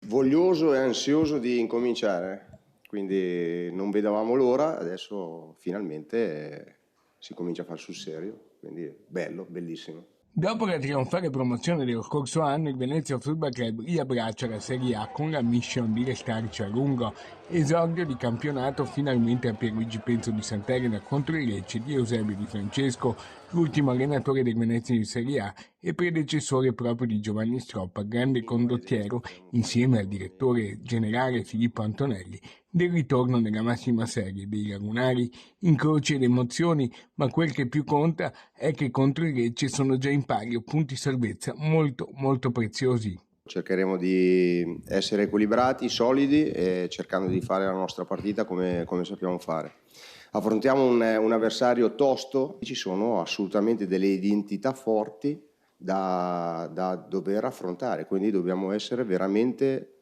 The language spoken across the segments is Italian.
voglioso e ansioso di incominciare, quindi non vedevamo l'ora, adesso finalmente si comincia a fare sul serio, quindi bello, bellissimo. Dopo la trionfale promozione dello scorso anno, il Venezia Football Club riabbraccia la Serie A con la mission di restarci a lungo. Esordio di campionato finalmente a Pierluigi Penzo di Sant'Elena contro il Lecce di Eusebio Di Francesco, l'ultimo allenatore del Venezia in Serie A e predecessore proprio di Giovanni Stroppa, grande condottiero, insieme al direttore generale Filippo Antonelli, del ritorno nella massima serie dei Lagunari. Incroci le emozioni, ma quel che più conta è che contro il Lecce sono già in palio punti salvezza molto molto preziosi. Cercheremo di essere equilibrati, solidi e cercando di fare la nostra partita come sappiamo fare. Affrontiamo un avversario tosto, ci sono assolutamente delle identità forti da dover affrontare, quindi dobbiamo essere veramente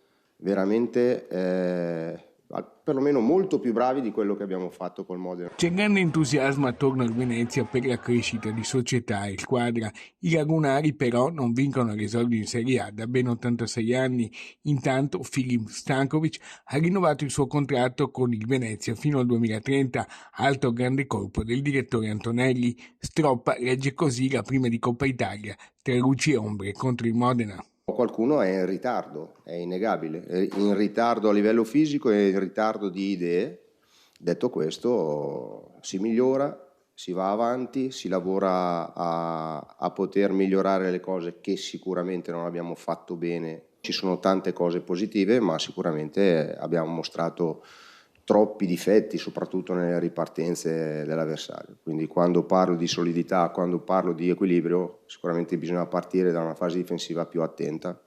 perlomeno molto più bravi di quello che abbiamo fatto col Modena. C'è grande entusiasmo attorno al Venezia per la crescita di società e squadra. I Lagunari però non vincono l'esordio in Serie A da ben 86 anni. Intanto Filip Stankovic ha rinnovato il suo contratto con il Venezia fino al 2030, altro grande colpo del direttore Antonelli. Stroppa legge così la prima di Coppa Italia, tra luci e ombre contro il Modena. Qualcuno è in ritardo, è innegabile, è in ritardo a livello fisico e in ritardo di idee. Detto questo, si migliora, si va avanti, si lavora a poter migliorare le cose che sicuramente non abbiamo fatto bene. Ci sono tante cose positive, ma sicuramente abbiamo mostrato troppi difetti, soprattutto nelle ripartenze dell'avversario. Quindi quando parlo di solidità, quando parlo di equilibrio, sicuramente bisogna partire da una fase difensiva più attenta